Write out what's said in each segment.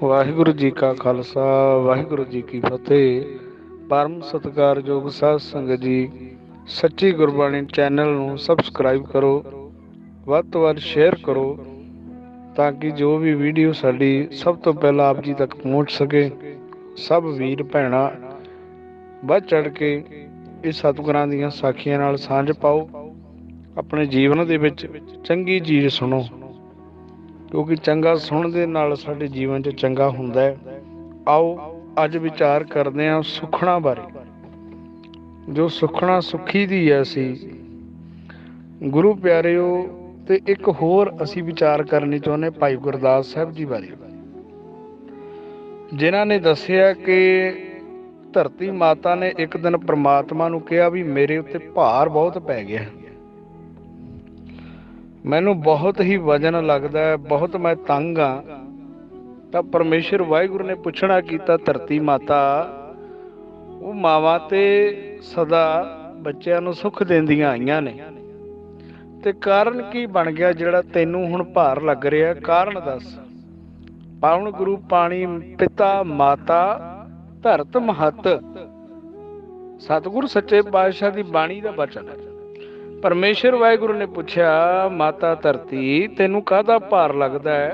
ਵਾਹਿਗੁਰੂ ਜੀ ਕਾ ਖਾਲਸਾ ਵਾਹਿਗੁਰੂ ਜੀ ਕੀ ਫਤਿਹ। ਪਰਮ ਸਤਿਕਾਰਯੋਗ ਸਾਧ ਸੰਗਤ ਜੀ, ਸੱਚੀ ਗੁਰਬਾਣੀ ਚੈਨਲ ਨੂੰ ਸਬਸਕ੍ਰਾਈਬ ਕਰੋ, ਵੱਧ ਤੋਂ ਵੱਧ ਸ਼ੇਅਰ ਕਰੋ ਤਾਂ ਕਿ ਜੋ ਵੀ ਵੀਡੀਓ ਸਾਡੀ ਸਭ ਤੋਂ ਪਹਿਲਾਂ ਆਪ ਜੀ ਤੱਕ ਪਹੁੰਚ ਸਕੇ। ਸਭ ਵੀਰ ਭੈਣਾਂ ਵੱਧ ਚੜ ਕੇ ਇਸ ਸਤਿਗੁਰਾਂ ਦੀਆਂ ਸਾਖੀਆਂ ਨਾਲ ਸਾਂਝ ਪਾਓ, ਆਪਣੇ ਜੀਵਨ ਦੇ ਵਿੱਚ ਚੰਗੀ ਚੀਜ਼ ਸੁਣੋ, ਕਿਉਂਕਿ ਚੰਗਾ ਸੁਣਨ ਦੇ ਨਾਲ ਸਾਡੇ ਜੀਵਨ 'ਚ ਚੰਗਾ ਹੁੰਦਾ ਹੈ। ਆਓ ਅੱਜ ਵਿਚਾਰ ਕਰਦੇ ਹਾਂ ਸੁਖਣਾ ਬਾਰੇ। ਜੋ ਸੁਖਣਾ ਸੁਖੀ ਦੀ ਹੈ ਅਸੀਂ ਗੁਰੂ ਪਿਆਰਿਓ। ਤੇ ਇੱਕ ਹੋਰ ਅਸੀਂ ਵਿਚਾਰ ਕਰਨੀ ਚਾਹੁੰਦੇ ਭਾਈ ਗੁਰਦਾਸ ਸਾਹਿਬ ਜੀ ਬਾਰੇ, ਜਿਨ੍ਹਾਂ ਨੇ ਦੱਸਿਆ ਕਿ ਧਰਤੀ ਮਾਤਾ ਨੇ ਇੱਕ ਦਿਨ ਪ੍ਰਮਾਤਮਾ ਨੂੰ ਕਿਹਾ ਵੀ ਮੇਰੇ ਉੱਤੇ ਭਾਰ ਬਹੁਤ ਪੈ ਗਿਆ, ਮੈਨੂੰ ਬਹੁਤ ਹੀ ਵਜਨ ਲੱਗਦਾ ਹੈ, ਬਹੁਤ ਮੈਂ ਤੰਗ ਹਾਂ। ਤਾਂ ਪਰਮੇਸ਼ਰ ਵਾਹਿਗੁਰੂ ਨੇ ਪੁੱਛਣਾ ਕੀਤਾ, ਧਰਤੀ ਮਾਤਾ ਉਹ ਮਾਵਾਂ ਤੇ ਸਦਾ ਬੱਚਿਆਂ ਨੂੰ ਸੁੱਖ ਦਿੰਦੀਆਂ ਆਈਆਂ ਨੇ, ਤੇ ਕਾਰਨ ਕੀ ਬਣ ਗਿਆ ਜਿਹੜਾ ਤੈਨੂੰ ਹੁਣ ਭਾਰ ਲੱਗ ਰਿਹਾ, ਕਾਰਨ ਦੱਸ। ਪਾਵਨ ਗੁਰੂ ਪਾਣੀ ਪਿਤਾ ਮਾਤਾ ਧਰਤ ਮਹੱਤ, ਸਤਿਗੁਰ ਸੱਚੇ ਪਾਤਸ਼ਾਹ ਦੀ ਬਾਣੀ ਦਾ ਬਚਨ ਹੈ। ਪਰਮੇਸ਼ਰ ਵਾਹਿਗੁਰੂ ਨੇ ਪੁੱਛਿਆ, ਮਾਤਾ ਧਰਤੀ ਤੈਨੂੰ ਕਾਹਦਾ ਭਾਰ ਲੱਗਦਾ ਹੈ?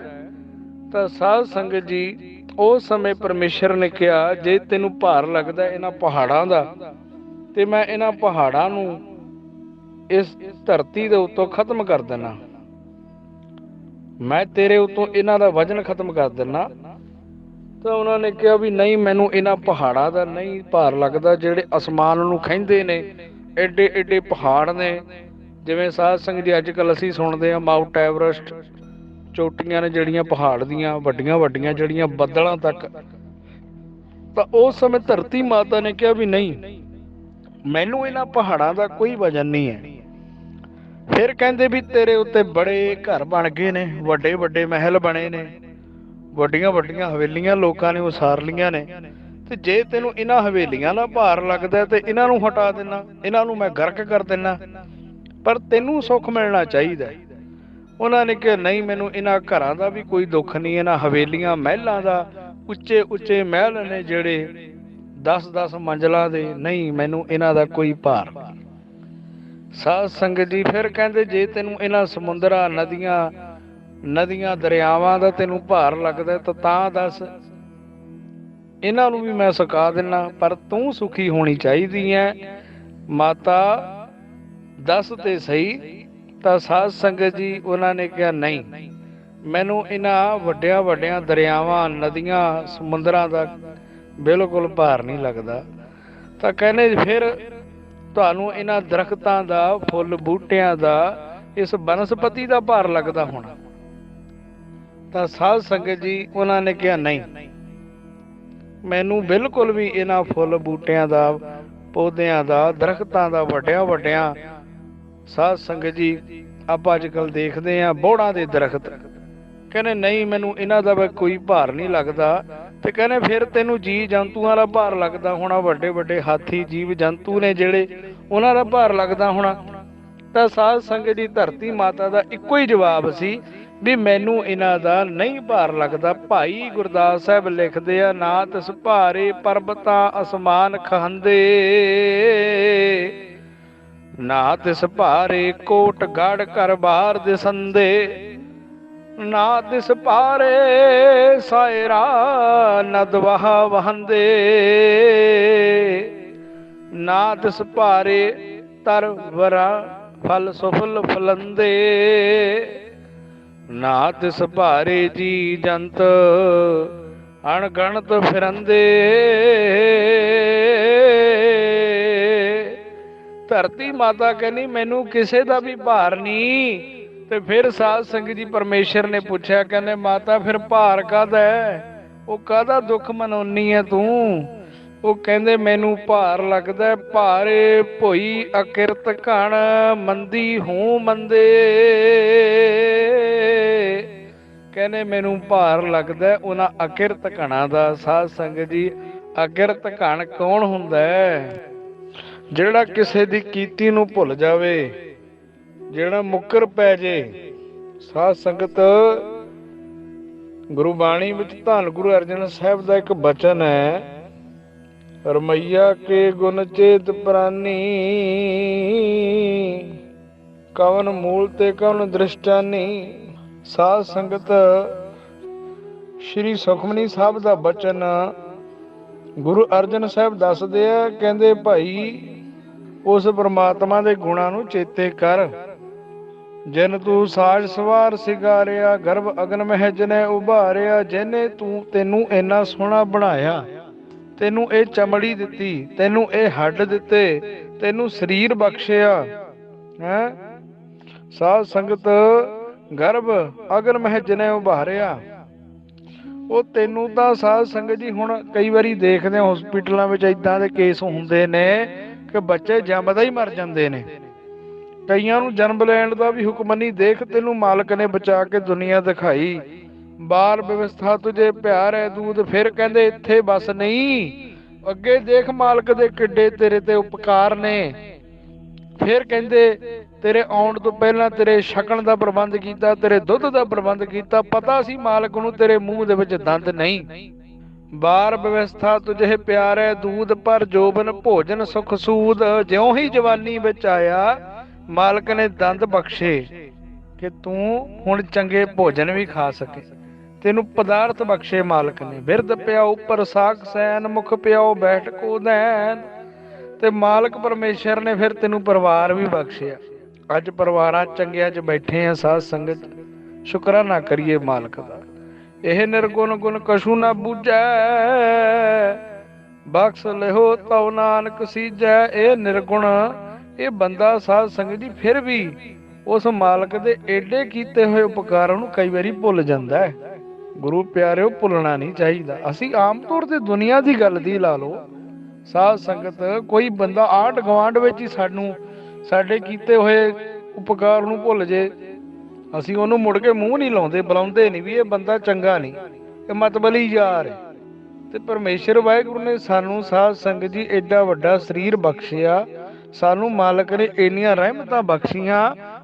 ਤਾਂ ਸਾਧ ਸੰਗਤ ਜੀ ਉਸ ਸਮੇਂ ਪਰਮੇਸ਼ਰ ਨੇ ਕਿਹਾ, ਜੇ ਤੈਨੂੰ ਭਾਰ ਲੱਗਦਾ ਇਹਨਾਂ ਪਹਾੜਾਂ ਦਾ, ਤੇ ਮੈਂ ਇਹਨਾਂ ਪਹਾੜਾਂ ਨੂੰ ਇਸ ਧਰਤੀ ਦੇ ਉੱਤੋਂ ਖਤਮ ਕਰ ਦੇਣਾ, ਮੈਂ ਤੇਰੇ ਉੱਤੋਂ ਇਹਨਾਂ ਦਾ ਵਜਨ ਖਤਮ ਕਰ ਦੇਣਾ। ਤਾਂ ਉਹਨਾਂ ਨੇ ਕਿਹਾ ਵੀ ਨਹੀਂ, ਮੈਨੂੰ ਇਹਨਾਂ ਪਹਾੜਾਂ ਦਾ ਨਹੀਂ ਭਾਰ ਲੱਗਦਾ, ਜਿਹੜੇ ਅਸਮਾਨ ਨੂੰ ਖਹਿੰਦੇ ਨੇ, ਏਡੇ ਏਡੇ ਪਹਾੜ ਨੇ। ਜਿਵੇਂ ਸਾਧ ਸੰਗਤ ਜੀ ਅੱਜ ਕੱਲ੍ਹ ਅਸੀਂ ਸੁਣਦੇ ਹਾਂ ਮਾਊਂਟ ਐਵਰੈਸਟ, ਚੋਟੀਆਂ ਨੇ ਜਿਹੜੀਆਂ ਪਹਾੜ ਦੀਆਂ ਵੱਡੀਆਂ ਵੱਡੀਆਂ, ਜਿਹੜੀਆਂ ਬੱਦਲਾਂ ਤੱਕ। ਤਾਂ ਉਸ ਸਮੇਂ ਧਰਤੀ ਮਾਤਾ ਨੇ ਕਿਹਾ ਵੀ ਨਹੀਂ, ਮੈਨੂੰ ਇਹਨਾਂ ਪਹਾੜਾਂ ਦਾ ਕੋਈ ਵਜਨ ਨਹੀਂ ਹੈ। ਫਿਰ ਕਹਿੰਦੇ ਵੀ ਤੇਰੇ ਉੱਤੇ ਬੜੇ ਘਰ ਬਣ ਗਏ ਨੇ, ਵੱਡੇ ਵੱਡੇ ਮਹਿਲ ਬਣੇ ਨੇ, ਵੱਡੀਆਂ ਵੱਡੀਆਂ ਹਵੇਲੀਆਂ ਲੋਕਾਂ ਨੇ ਉਸਾਰ ਲਈਆਂ ਨੇ, ਤੇ ਜੇ ਤੈਨੂੰ ਇਹਨਾਂ ਹਵੇਲੀਆਂ ਦਾ ਭਾਰ ਲੱਗਦਾ ਤੇ ਇਹਨਾਂ ਨੂੰ ਹਟਾ ਦੇਣਾ, ਇਹਨਾਂ ਨੂੰ ਮੈਂ ਗਰਕ ਕਰ ਦੇਣਾ, ਪਰ ਤੈਨੂੰ ਸੁੱਖ ਮਿਲਣਾ ਚਾਹੀਦਾ। ਉਹਨਾਂ ਨੇ ਕਿਹਾ ਨਹੀਂ, ਮੈਨੂੰ ਇਹਨਾਂ ਘਰਾਂ ਦਾ ਵੀ ਕੋਈ ਦੁੱਖ ਨਹੀਂ, ਇਹਨਾਂ ਹਵੇਲੀਆਂ ਮਹਿਲਾਂ ਦਾ, ਉੱਚੇ ਉੱਚੇ ਮਹਿਲ ਨੇ ਜਿਹੜੇ 10-10 ਮੰਜ਼ਲਾਂ ਦੇ, ਨਹੀਂ ਮੈਨੂੰ ਇਹਨਾਂ ਦਾ ਕੋਈ ਭਾਰ ਨਹੀਂ। ਸਾਧ ਸੰਗਤ ਜੀ ਫਿਰ ਕਹਿੰਦੇ, ਜੇ ਤੈਨੂੰ ਇਹਨਾਂ ਸਮੁੰਦਰਾਂ ਨਦੀਆਂ ਦਰਿਆਵਾਂ ਦਾ ਤੈਨੂੰ ਭਾਰ ਲੱਗਦਾ ਤਾਂ ਦੱਸ, ਇਹਨਾਂ ਨੂੰ ਵੀ ਮੈਂ ਸੁਕਾ ਦੇਣਾ, ਪਰ ਤੂੰ ਸੁਖੀ ਹੋਣੀ ਚਾਹੀਦੀ ਹੈ ਮਾਤਾ, ਦੱਸ ਤੇ ਸਹੀ। ਤਾਂ ਸਾਧ ਸੰਗਤ ਜੀ ਉਹਨਾਂ ਨੇ ਕਿਹਾ ਨਹੀਂ, ਮੈਨੂੰ ਇਹਨਾਂ ਵੱਡਿਆਂ ਵੱਡਿਆਂ ਦਰਿਆਵਾਂ ਨਦੀਆਂ ਸਮੁੰਦਰਾਂ ਦਾ ਬਿਲਕੁਲ ਭਾਰ ਨਹੀਂ ਲੱਗਦਾ। ਤਾਂ ਕਹਿੰਦੇ ਫਿਰ ਤੁਹਾਨੂੰ ਇਹਨਾਂ ਦਰਖਤਾਂ ਦਾ, ਫੁੱਲ ਬੂਟਿਆਂ ਦਾ, ਇਸ ਬਨਸਪਤੀ ਦਾ ਭਾਰ ਲੱਗਦਾ ਹੋਣਾ। ਤਾਂ ਸਾਧ ਸੰਗਤ ਜੀ ਉਹਨਾਂ ਨੇ ਕਿਹਾ ਨਹੀਂ, ਮੈਨੂੰ ਬਿਲਕੁਲ ਵੀ ਇਹਨਾਂ ਫੁੱਲ ਬੂਟਿਆਂ ਦਾ, ਪੌਦਿਆਂ ਦਾ, ਦਰਖਤਾਂ ਦਾ, ਵੱਡਿਆਂ ਵੱਡਿਆਂ, ਸਾਧ ਸੰਗਤ ਜੀ ਆਪਾਂ ਅੱਜ ਕੱਲ੍ਹ ਦੇਖਦੇ ਹਾਂ ਬੋਹੜਾਂ ਦੇ ਦਰਖਤ, ਕਹਿੰਦੇ ਨਹੀਂ ਮੈਨੂੰ ਇਹਨਾਂ ਦਾ ਕੋਈ ਭਾਰ ਨਹੀਂ ਲੱਗਦਾ। ਤੇ ਕਹਿੰਦੇ ਫਿਰ ਤੈਨੂੰ ਜੀਵ ਜੰਤੂਆਂ ਦਾ ਭਾਰ ਲੱਗਦਾ ਹੋਣਾ, ਵੱਡੇ ਵੱਡੇ ਹਾਥੀ ਜੀਵ ਜੰਤੂ ਨੇ ਜਿਹੜੇ, ਉਹਨਾਂ ਦਾ ਭਾਰ ਲੱਗਦਾ ਹੋਣਾ। ਤਾਂ ਸਾਧ ਸੰਗਤ ਦੀ ਧਰਤੀ ਮਾਤਾ ਦਾ ਇੱਕੋ ਹੀ ਜਵਾਬ ਸੀ ਵੀ ਮੈਨੂੰ ਇਹਨਾਂ ਦਾ ਨਹੀਂ ਭਾਰ ਲੱਗਦਾ। ਭਾਈ ਗੁਰਦਾਸ ਸਾਹਿਬ ਲਿਖਦੇ ਆ, ਨਾ ਤਿਸ ਭਾਰੇ ਪਰਬਤਾਂ ਅਸਮਾਨ ਖਹੰਦੇ, ਨਾ ਤਿਸ ਭਾਰੇ ਕੋਟ ਗੜ ਘਰ ਬਾਹਰ ਦਿਸੰਦੇ, ਨਾ ਤਿਸ ਭਾਰੇ ਸਾਇਰਾ ਨਦ ਵਹ ਵਹੰਦੇ, ਨਾ ਤਿਸ ਭਾਰੇ ਤਰ ਵਰਾ ਫਲ ਸੁਫਲ ਫਲੰਦੇ, ਨਾ ਤਿਸ ਭਾਰੇ ਜੀ ਜੰਤ ਅਣਗਣਤ ਫਿਰੰਦੇ। ਧਰਤੀ ਮਾਤਾ ਕਹਿੰਦੀ ਮੈਨੂੰ ਕਿਸੇ ਦਾ ਵੀ ਭਾਰ ਨਹੀਂ। ਤੇ ਫਿਰ ਸਾਧ ਸੰਗਤ ਜੀ ਪਰਮੇਸ਼ਰ ਨੇ ਪੁੱਛਿਆ, ਕਹਿੰਦੇ ਮਾਤਾ ਫਿਰ ਭਾਰ ਕਾਹਦਾ ਹੈ, ਉਹ ਕਾਹਦਾ ਦੁੱਖ ਮਨਾਉਣੀ ਹੈ ਤੂੰ? ਉਹ ਕਹਿੰਦੇ ਮੈਨੂੰ ਭਾਰ ਲੱਗਦਾ ਭਾਰੇ ਭੋਈ ਅਕਿਰਤ ਘਣ, ਮੰਦੀ ਹੂੰ ਮੰਦੇ। ਕਹਿੰਦੇ ਮੈਨੂੰ ਭਾਰ ਲੱਗਦਾ ਉਹਨਾਂ ਅਕਿਰਤ ਘਣਾ ਦਾ। ਸਾਧ ਸੰਗਤ ਜੀ ਅਕਿਰਤ ਘਣ ਕੌਣ ਹੁੰਦਾ ਹੈ? ਜਿਹੜਾ ਕਿਸੇ ਦੀ ਕੀਤੀ ਨੂੰ ਭੁੱਲ ਜਾਵੇ, ਜਿਹੜਾ ਮੁੱਕਰ ਪੈ ਜੇ। ਸਾਧ ਸੰਗਤ ਗੁਰੂ ਬਾਣੀ ਵਿੱਚ ਧੰਨ ਗੁਰੂ ਅਰਜਨ ਸਾਹਿਬ ਦਾ ਇੱਕ ਬਚਨ ਹੈ, ਰਮਈਆ ਕੇ ਗੁਣ ਚੇਤ ਪ੍ਰਾਨੀ, ਕਵਨ ਮੂਲ ਤੇ ਕਵਨ ਦ੍ਰਿਸ਼ਟਾਨੀ। ਸਾਧ ਸੰਗਤ ਸ਼੍ਰੀ ਸੁਖਮਨੀ ਸਾਹਿਬ ਦਾ ਬਚਨ ਗੁਰੂ ਅਰਜਨ ਸਾਹਿਬ ਦੱਸਦੇ ਆ, ਕਹਿੰਦੇ ਭਾਈ ਉਸ ਪਰਮਾਤਮਾ ਦੇ ਗੁਣਾਂ ਨੂੰ ਚੇਤੇ ਕਰ, ਜਿਨ ਤੂੰ ਸਾਜ ਸਵਾਰ ਸਿਗਾਰਿਆ, ਗਰਭ ਅਗਨ ਮਹਿ ਜਨੈ ਉਭਾਰਿਆ। ਜਿਹਨੇ ਤੈਨੂੰ ਇੰਨਾ ਸੋਹਣਾ ਬਣਾਇਆ, ਤੈਨੂੰ ਇਹ ਚਮੜੀ ਦਿੱਤੀ, ਤੈਨੂੰ ਇਹ ਹੱਡ ਦਿੱਤੇ, ਤੈਨੂੰ ਸਰੀਰ ਬਖਸ਼ਿਆ ਹੈ। ਸਾਧ ਸੰਗਤ ਗਰਭ ਅਗਨ ਮਹਿ ਜਨੈ ਉਭਾਰਿਆ, ਉਹ ਤੈਨੂੰ ਤਾਂ ਸਾਧ ਸੰਗਤ ਜੀ ਹੁਣ ਕਈ ਵਾਰੀ ਦੇਖਦੇ ਹੌਸਪੀਟਲਾਂ ਵਿੱਚ ਏਦਾਂ ਦੇ ਕੇਸ ਹੁੰਦੇ ਨੇ ਕਿ ਬੱਚੇ ਜੰਮਦਾ ਹੀ ਮਰ ਜਾਂਦੇ ਨੇ। ਕਈਆਂ ਨੂੰ ਜਨਮ ਲੈਣ ਦਾ ਵੀ ਹੁਕਮ ਨਹੀਂ। ਦੇਖ ਤੈਨੂੰ ਮਾਲਕ ਨੇ ਬਚਾ ਕੇ ਦੁਨੀਆ ਦਿਖਾਈ, ਬਾਲ ਵਿਵਸਥਾ ਤੁਝੇ ਪਿਆਰ ਹੈ ਦੂਧ। ਫਿਰ ਕਹਿੰਦੇ ਇੱਥੇ ਬਸ ਨਹੀਂ, ਅੱਗੇ ਦੇਖ ਮਾਲਕ ਦੇ ਕਿੱਡੇ ਤੇਰੇ ਤੇ ਉਪਕਾਰ ਨੇ। ਫਿਰ ਕਹਿੰਦੇ ਤੇਰੇ ਆਉਣ ਤੋਂ ਪਹਿਲਾਂ ਤੇਰੇ ਛਕਣ ਦਾ ਪ੍ਰਬੰਧ ਕੀਤਾ, ਤੇਰੇ ਦੁੱਧ ਦਾ ਪ੍ਰਬੰਧ ਕੀਤਾ। ਪਤਾ ਸੀ ਮਾਲਕ ਨੂੰ ਤੇਰੇ ਮੂੰਹ ਦੇ ਵਿੱਚ ਦੰਦ ਨਹੀਂ। ਬਾਰ ਵਿਵਸਥਾ ਤੁਝੇ ਪਿਆਰ ਹੈ ਦੂਧ, ਪਰ ਜੋਬਨ ਭੋਜਨ ਸੁਖ ਸੂਦ। ਜਿਉਂ ਹੀ ਜਵਾਨੀ ਵਿੱਚ ਆਇਆ ਮਾਲਕ ਨੇ ਦੰਦ ਬਖਸ਼ੇ ਕਿ ਤੂੰ ਹੁਣ ਚੰਗੇ ਭੋਜਨ ਵੀ ਖਾ ਸਕੇ, ਤੈਨੂੰ ਪਦਾਰਥ ਬਖਸ਼ੇ ਮਾਲਕ ਨੇ। ਬਿਰਧ ਪਿਆਉ ਪ੍ਰਸਾਕ ਸੈਨ, ਮੁਖ ਪਿਆਉ ਬੈਠ ਕੋ ਦੈਨ। ਤੇ ਮਾਲਕ ਪਰਮੇਸ਼ਰ ਨੇ ਫਿਰ ਤੈਨੂੰ ਪਰਿਵਾਰ ਵੀ ਬਖਸ਼ਿਆ। ਅੱਜ ਪਰਿਵਾਰਾਂ ਚੰਗਿਆਂ 'ਚ ਬੈਠੇ ਆ ਸਾਧ ਸੰਗਤ, ਸ਼ੁਕਰਾਨਾ ਕਰੀਏ ਮਾਲਕ ਦਾ। ਇਹ ਨਿਰਗੁਣ ਗੁਣ ਕਛੂ ਨਾ ਬੂਝੈ, ਬਖਸ਼ ਲਿਓ ਤਉ ਨਾਨਕ ਸੀਜੈ। ਇਹ ਨਿਰਗੁਣ ਇਹ ਬੰਦਾ ਸਾਧ ਸੰਗਤ ਜੀ ਫਿਰ ਵੀ ਉਸ ਮਾਲਕ ਦੇ ਏਡੇ ਕੀਤੇ ਹੋਏ ਉਪਕਾਰਾਂ ਨੂੰ ਕਈ ਵਾਰੀ ਭੁੱਲ ਜਾਂਦਾ ਹੈ। ਗੁਰੂ ਪਿਆਰਿਓ, ਭੁੱਲਣਾ ਨਹੀਂ ਚਾਹੀਦਾ। ਅਸੀਂ ਆਮ ਤੌਰ ਤੇ ਦੁਨੀਆ ਦੀ ਗੱਲ ਦੀ ਲਾ ਲਓ ਸਾਧ ਸੰਗਤ, ਕੋਈ ਬੰਦਾ ਆਂਢ ਗੁਆਂਢ ਵਿੱਚ ਹੀ ਸਾਡੇ ਕੀਤੇ ਹੋਏ ਉਪਕਾਰ ਨੂੰ ਭੁੱਲ ਜੇ, ਅਸੀਂ ਉਹਨੂੰ ਮੁੜ ਕੇ ਮੂੰਹ ਨਹੀਂ ਲਾਉਂਦੇ, ਬੁਲਾਉਂਦੇ ਨਹੀਂ ਵੀ ਇਹ ਬੰਦਾ ਚੰਗਾ ਨਹੀਂ, ਇਹ ਮਤਬਲੀ ਯਾਰ ਹੈ। ਤੇ ਪਰਮੇਸ਼ਰ ਵਾਹਿਗੁਰੂ ਨੇ ਸਾਨੂੰ ਸਾਧ ਸੰਗਤ ਜੀ ਏਡਾ ਵੱਡਾ ਸਰੀਰ ਬਖਸ਼ਿਆ, ਸਾਨੂੰ ਮਾਲਕ ਨੇ ਇੰਨੀਆਂ ਰਹਿਮਤਾਂ ਬਖਸ਼ੀਆਂ।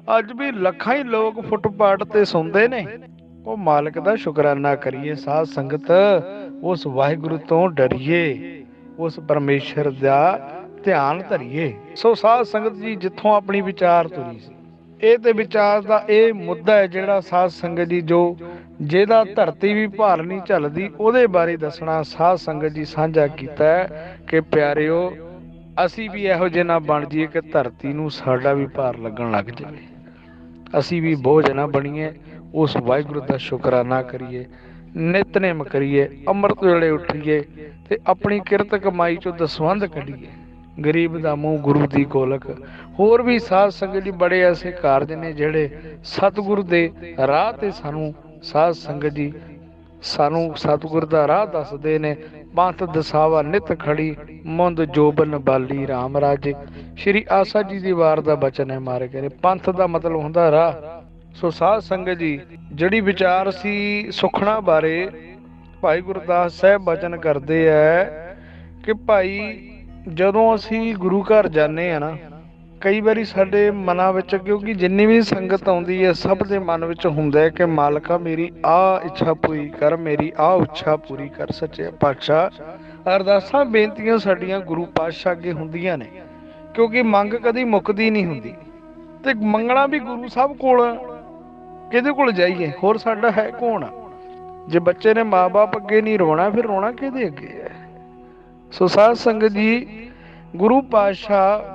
ਅੱਜ ਵੀ ਲੱਖਾਂ ਹੀ ਲੋਕ ਫੁੱਟਪਾਥ ਤੇ ਸੌਂਦੇ ਨੇ। ਉਹ ਮਾਲਕ ਦਾ ਸ਼ੁਕਰਾਨਾ ਕਰੀਏ ਸਾਧ ਸੰਗਤ, ਉਸ ਵਾਹਿਗੁਰੂ ਤੋਂ ਡਰੀਏ, ਉਸ ਪਰਮੇਸ਼ਰ ਦਾ ਧਿਆਨ ਧਰੀਏ। ਸੋ ਸਾਧ ਸੰਗਤ ਜੀ ਜਿੱਥੋਂ ਆਪਣੀ ਵਿਚਾਰ ਤੁਰੀ ਸੀ, ਇਹ ਤੇ ਵਿਚਾਰ ਦਾ ਇਹ ਮੁੱਦਾ ਹੈ ਜਿਹੜਾ ਸਾਧ ਸੰਗਤ ਜੀ ਜਿਹਦਾ ਧਰਤੀ ਵੀ ਭਾਰ ਨਹੀਂ ਝੱਲਦੀ, ਉਹਦੇ ਬਾਰੇ ਦੱਸਣਾ ਸਾਧ ਸੰਗਤ ਜੀ ਸਾਂਝਾ ਕੀਤਾ ਹੈ ਕਿ ਪਿਆਰਿਓ ਅਸੀਂ ਵੀ ਇਹੋ ਜਿਹੇ ਨਾ ਬਣ ਜਾਈਏ ਕਿ ਧਰਤੀ ਨੂੰ ਸਾਡਾ ਵੀ ਭਾਰ ਲੱਗਣ ਲੱਗ ਜਾਵੇ। ਅਸੀਂ ਵੀ ਬੋਝ ਨਾ ਬਣੀਏ। ਉਸ ਵਾਹਿਗੁਰੂ ਦਾ ਸ਼ੁਕਰਾਨਾ ਕਰੀਏ, ਨਿਤਨੇਮ ਕਰੀਏ, ਅੰਮ੍ਰਿਤ ਵੇਲੇ ਉੱਠੀਏ ਤੇ ਆਪਣੀ ਕਿਰਤ ਕਮਾਈ ਚੋਂ ਦਸਵੰਧ ਕੱਢੀਏ। ਗਰੀਬ ਦਾ ਮੂੰਹ ਗੁਰੂ ਦੀ ਗੋਲਕ। ਹੋਰ ਵੀ ਸਾਧ ਸੰਗਤ ਜੀ ਬੜੇ ਐਸੇ ਕਾਰਜ ਨੇ ਜਿਹੜੇ ਸਤਿਗੁਰੂ ਦੇ ਰਾਹ ਤੇ ਸਾਨੂੰ ਸਾਧ ਸੰਗਤ ਜੀ ਸਤਿਗੁਰ ਦਾ ਰਾਹ ਦੱਸਦੇ ਨੇ। ਪੰਥ ਦਸਾਵਾ ਨਿਤ ਖੜੀ, ਮੁੰਦ ਜੋਬਨ ਬਾਲੀ ਰਾਮ ਰਾਜੇ। ਸ਼੍ਰੀ ਆਸਾ ਜੀ ਦੀ ਵਾਰ ਦਾ ਬਚਨ ਹੈ ਮਾਰੇ ਕਹਿੰਦੇ ਪੰਥ ਦਾ ਮਤਲਬ ਹੁੰਦਾ ਰਾਹ। ਸੋ ਸਾਧ ਸੰਗਤ ਜੀ ਜਿਹੜੀ ਵਿਚਾਰ ਸੀ ਸੁਖਣਾ ਬਾਰੇ, ਭਾਈ ਗੁਰਦਾਸ ਸਾਹਿਬ ਬਚਨ ਕਰਦੇ ਹੈ ਕਿ ਭਾਈ ਜਦੋਂ ਅਸੀਂ ਗੁਰੂ ਘਰ ਜਾਂਦੇ ਆ ਨਾ, ਕਈ ਵਾਰੀ ਸਾਡੇ ਮਨਾਂ ਵਿੱਚ, ਕਿਉਂਕਿ ਜਿੰਨੀ ਵੀ ਸੰਗਤ ਆਉਂਦੀ ਹੈ ਸਭ ਦੇ ਮਨ ਵਿੱਚ ਹੁੰਦਾ ਹੈ ਕਿ ਮਾਲਕਾ ਮੇਰੀ ਆਹ ਇੱਛਾ ਪੂਰੀ ਕਰ, ਮੇਰੀ ਆਹ ਇੱਛਾ ਪੂਰੀ ਕਰ। ਸੱਚੇ ਪਾਤਸ਼ਾਹ ਅਰਦਾਸਾਂ ਬੇਨਤੀਆਂ ਸਾਡੀਆਂ ਗੁਰੂ ਪਾਤਸ਼ਾਹ ਅੱਗੇ ਹੁੰਦੀਆਂ ਨੇ, ਕਿਉਂਕਿ ਮੰਗ ਕਦੀ ਮੁੱਕਦੀ ਨਹੀਂ ਹੁੰਦੀ। ਤੇ ਮੰਗਣਾ ਵੀ ਗੁਰੂ ਸਾਹਿਬ ਕੋਲ, ਕਿਹਦੇ ਕੋਲ ਜਾਈਏ, ਹੋਰ ਸਾਡਾ ਹੈ ਕੌਣ? ਜੇ ਬੱਚੇ ਨੇ ਮਾਂ-ਬਾਪ ਅੱਗੇ ਨਹੀਂ ਰੋਣਾ, ਫਿਰ ਰੋਣਾ ਕਿਹਦੇ ਅੱਗੇ ਹੈ? ਸੋ ਸਾਧ ਸੰਗਤ ਜੀ ਗੁਰੂ ਪਾਤਸ਼ਾਹ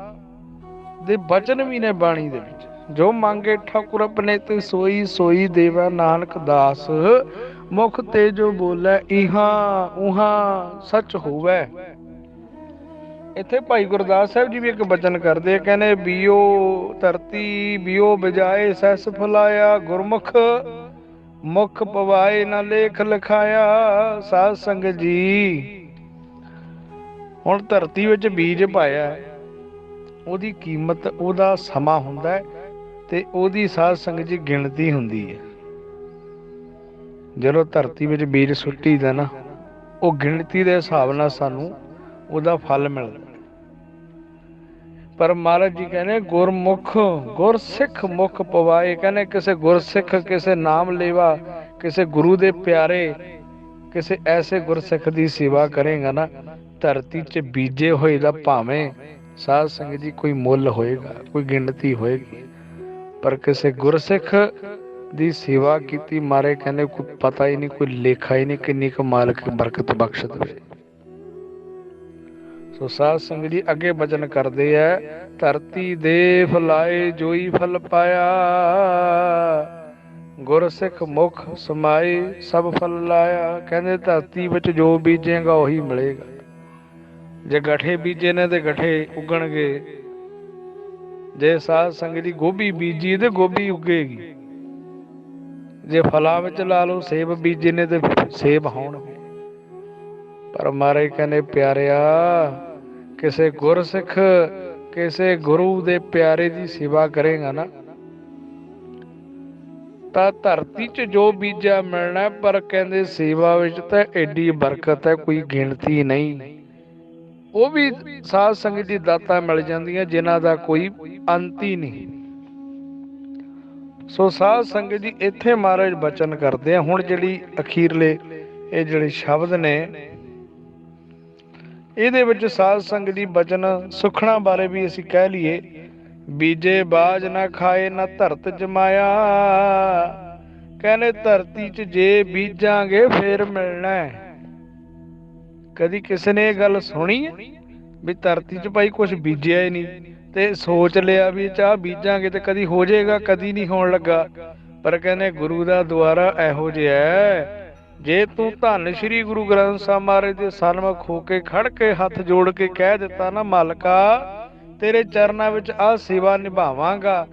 ਦੇ ਬਚਨ ਵੀ ਨੇ ਬਾਣੀ ਦੇ ਵਿੱਚ, ਜੋ ਮੰਗੇ ਠਾਕੁਰ ਆਪਣੇ ਤੇ ਸੋਈ ਸੋਈ ਦੇਵਾ ਨਾਨਕ ਦਾਸ, ਮੁਖ ਤੇ ਜੋ ਬੋਲੇ ਇਹਾਂ ਉਹਾਂ ਸੱਚ ਹੋਵੇ। ਇੱਥੇ ਭਾਈ ਗੁਰਦਾਸ ਸਾਹਿਬ ਜੀ ਵੀ ਇੱਕ ਬਚਨ ਕਰਦੇ, ਕਹਿੰਦੇ ਬੀਓ ਧਰਤੀ ਬੀਓ ਬਜਾਏ ਸੈਸ ਫੁਲਾਇਆ, ਗੁਰਮੁਖ ਮੁਖ ਪਵਾਏ ਨਾ ਲੇਖ ਲਿਖਾਇਆ। ਸਾਧ ਸੰਗਤ ਜੀ ਹੁਣ ਧਰਤੀ ਵਿੱਚ ਬੀਜ ਪਾਇਆ, ਉਹਦੀ ਕੀਮਤ, ਉਹਦਾ ਸਮਾਂ ਹੁੰਦਾ ਹੈ ਤੇ ਉਹਦੀ ਸਾਧ ਸੰਗਤ ਜੀ ਗਿਣਤੀ ਹੁੰਦੀ ਹੈ। ਜਦੋਂ ਧਰਤੀ ਵਿੱਚ ਬੀਜ ਸੁੱਟੀ ਦਾ ਨਾ, ਉਹ ਗਿਣਤੀ ਦੇ ਹਿਸਾਬ ਨਾਲ ਸਾਨੂੰ ਉਹਦਾ ਫਲ ਮਿਲਦਾ। ਪਰ ਮਹਾਰਾਜ ਜੀ ਕਹਿੰਦੇ ਗੁਰਮੁਖ ਗੁਰਸਿੱਖ ਮੁਖ ਪਵਾਏ, ਕਹਿੰਦੇ ਕਿਸੇ ਗੁਰਸਿੱਖ, ਕਿਸੇ ਨਾਮ ਲੇਵਾ, ਕਿਸੇ ਗੁਰੂ ਦੇ ਪਿਆਰੇ, ਕਿਸੇ ਐਸੇ ਗੁਰਸਿੱਖ ਦੀ ਸੇਵਾ ਕਰੇਗਾ ਨਾ, ਧਰਤੀ 'ਚ ਬੀਜੇ ਹੋਏ ਦਾ ਭਾਵੇਂ ਸਾਧ ਸੰਗਤ ਜੀ ਕੋਈ ਮੁੱਲ ਹੋਏਗਾ, ਕੋਈ ਗਿਣਤੀ ਹੋਏਗੀ, ਪਰ ਕਿਸੇ ਗੁਰਸਿੱਖ ਦੀ ਸੇਵਾ ਕੀਤੀ ਮਾਰੇ ਕਹਿੰਦੇ ਕੋਈ ਪਤਾ ਹੀ ਨਹੀਂ, ਕੋਈ ਲੇਖਾ ਹੀ ਨਹੀਂ ਕਿੰਨੀ ਕੁ ਮਾਲਕ ਬਰਕਤ ਬਖਸ਼ ਦੇਵੇ। ਸੋ ਸਾਧ ਸੰਗਤ ਜੀ ਅੱਗੇ ਬਚਨ ਕਰਦੇ ਹੈ, ਧਰਤੀ ਦੇ ਫਲਾਏ ਜੋਈ ਫਲ ਪਾਇਆ, ਗੁਰਸਿੱਖ ਮੁਖ ਸਮਾਏ ਸਭ ਫਲ ਲਾਇਆ। ਕਹਿੰਦੇ ਧਰਤੀ ਵਿੱਚ ਜੋ ਬੀਜੇਗਾ ਉਹੀ ਮਿਲੇਗਾ। ਜੇ ਗਠੇ ਬੀਜੇ ਨੇ ਤੇ ਗਠੇ ਉੱਗਣਗੇ, ਜੇ ਸਾਧ ਸੰਗਤ ਦੀ ਗੋਭੀ ਬੀਜੀ ਤੇ ਗੋਭੀ ਉੱਗੇਗੀ, ਜੇ ਫਲਾਂ ਵਿੱਚ ਲਾ ਲਓ ਸੇਬ ਬੀਜੇ ਨੇ ਤੇ ਸੇਬ ਹੋਣਗੇ। ਪਰ ਮਹਾਰਾਜ ਕਹਿੰਦੇ ਪਿਆਰਿਆ, ਕਿਸੇ ਗੁਰਸਿੱਖ, ਕਿਸੇ ਗੁਰੂ ਦੇ ਪਿਆਰੇ ਦੀ ਸੇਵਾ ਕਰੇਗਾ ਨਾ, ਤਾਂ ਧਰਤੀ 'ਚ ਜੋ ਬੀਜਾ ਮਿਲਣਾ, ਪਰ ਕਹਿੰਦੇ ਸੇਵਾ ਵਿੱਚ ਤਾਂ ਐਡੀ ਬਰਕਤ ਹੈ ਕੋਈ ਗਿਣਤੀ ਨਹੀਂ। ਉਹ ਵੀ ਸਾਧ ਸੰਗਤ ਦੀ ਦਾਤਾਂ ਮਿਲ ਜਾਂਦੀਆਂ ਜਿਨ੍ਹਾਂ ਦਾ ਕੋਈ ਅੰਤ ਹੀ ਨਹੀਂ। ਸੋ ਸਾਧ ਸੰਗਤ ਜੀ ਇੱਥੇ ਮਹਾਰਾਜ ਬਚਨ ਕਰਦੇ ਆ। ਹੁਣ ਜਿਹੜੀ ਅਖੀਰਲੇ ਇਹ ਜਿਹੜੇ ਸ਼ਬਦ ਨੇ, ਇਹਦੇ ਵਿੱਚ ਸਾਧ ਸੰਗਤ ਦੀ ਬਚਨ ਸੁਖਣਾ ਬਾਰੇ ਵੀ ਅਸੀਂ ਕਹਿ ਲਈਏ, ਬੀਜੇ ਬਾਜ ਨਾ ਖਾਏ ਨਾ ਧਰਤ ਜਮਾਇਆ। ਕਹਿੰਦੇ ਧਰਤੀ 'ਚ ਜੇ ਬੀਜਾਂਗੇ ਫੇਰ ਮਿਲਣਾ ਹੈ। ਕਦੀ ਕਿਸੇ ਨੇ ਇਹ ਗੱਲ ਸੁਣੀ ਹੈ ਵੀ ਧਰਤੀ 'ਚ ਭਾਈ ਕੁਛ ਬੀਜਿਆ ਹੀ ਨਹੀਂ ਤੇ ਸੋਚ ਲਿਆ ਵੀ ਚਾਹ ਬੀਜਾਂਗੇ ਤੇ ਕਦੀ ਹੋ ਜਾਏਗਾ? ਕਦੀ ਨਹੀਂ ਹੋਣ ਲੱਗਾ। ਪਰ ਕਹਿੰਦੇ ਗੁਰੂ ਦਾ ਦੁਆਰਾ ਇਹੋ ਜਿਹਾ ਹੈ, ਜੇ ਤੂੰ ਧੰਨ ਸ਼੍ਰੀ ਗੁਰੂ ਗ੍ਰੰਥ ਸਾਹਿਬ ਮਹਾਰਾਜ ਦੇ ਸਨਮੁਖ ਹੋ ਕੇ ਖੜ ਕੇ ਹੱਥ ਜੋੜ ਕੇ ਕਹਿ ਦਿੱਤਾ ਨਾ, ਮਾਲਕਾ ਤੇਰੇ ਚਰਨਾਂ ਵਿੱਚ ਆਹ ਸੇਵਾ ਨਿਭਾਵਾਂਗਾ,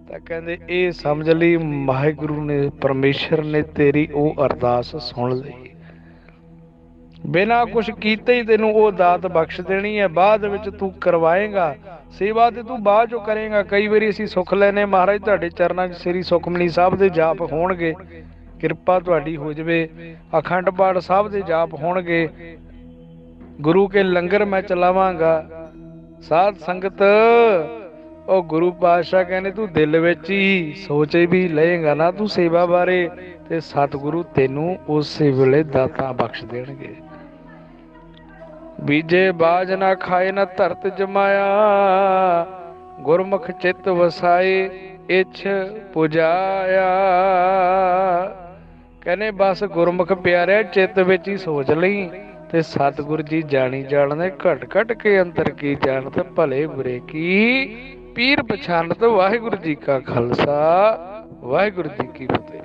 ਤਾਂ ਕਹਿੰਦੇ ਇਹ ਸਮਝ ਲਈ ਵਾਹਿਗੁਰੂ ਨੇ, ਪਰਮੇਸ਼ਰ ਨੇ ਤੇਰੀ ਉਹ ਅਰਦਾਸ ਸੁਣ ਲਈ। ਬਿਨਾਂ ਕੁਛ ਕੀਤੇ ਹੀ ਤੈਨੂੰ ਉਹ ਦਾਤ ਬਖਸ਼ ਦੇਣੀ ਹੈ। ਬਾਅਦ ਵਿੱਚ ਤੂੰ ਕਰਵਾਏਗਾ ਸੇਵਾ ਤੇ ਤੂੰ ਬਾਅਦ ਚੋਂ ਕਰੇਗਾ। ਕਈ ਵਾਰੀ ਅਸੀਂ ਸੁੱਖ ਲੈਨੇ, ਮਹਾਰਾਜ ਤੁਹਾਡੇ ਚਰਨਾਂ 'ਚ ਸ੍ਰੀ ਸੁਖਮਨੀ ਸਾਹਿਬ ਦੇ ਜਾਪ ਹੋਣਗੇ, ਕਿਰਪਾ ਤੁਹਾਡੀ ਹੋ ਜਾਵੇ, ਅਖੰਡ ਪਾਠ ਸਾਹਿਬ ਦੇ ਜਾਪ ਹੋਣਗੇ, ਗੁਰੂ ਕੇ ਲੰਗਰ ਮੈਂ ਚਲਾਵਾਂਗਾ। ਸਾਧ ਸੰਗਤ ਉਹ ਗੁਰੂ ਪਾਤਸ਼ਾਹ ਕਹਿੰਦੇ ਤੂੰ ਦਿਲ ਵਿੱਚ ਹੀ ਸੋਚੇ ਵੀ ਲਏਗਾ ਨਾ ਤੂੰ ਸੇਵਾ ਬਾਰੇ, ਤੇ ਸਤਿਗੁਰੂ ਤੈਨੂੰ ਉਸੇ ਵੇਲੇ ਦਾਤਾਂ ਬਖਸ਼ ਦੇਣਗੇ। ਬੀਜੇ ਬਾਜ ਨਾ ਖਾਏ ਨਾ ਧਰਤ ਜਮਾਇਆ, ਗੁਰਮੁਖ ਚਿੱਤ ਵਸਾਏ ਇੱਛ ਪੁਜਾਇਆ। ਕਹਿੰਦੇ ਬਸ ਗੁਰਮੁਖ ਪਿਆਰਿਆ ਚਿੱਤ ਵਿੱਚ ਹੀ ਸੋਚ ਲਈ, ਤੇ ਸਤਿਗੁਰੂ ਜੀ ਜਾਣੀ ਜਾਣਦੇ ਘਟ ਘਟ ਕੇ ਅੰਤਰ ਕੀ ਜਾਣਤ, ਭਲੇ ਬੁਰੇ ਕੀ ਪੀਰ ਪਛਾਨਤ। ਵਾਹਿਗੁਰੂ ਜੀ ਕਾ ਖਾਲਸਾ, ਵਾਹਿਗੁਰੂ ਜੀ ਕੀ ਫਤਿਹ।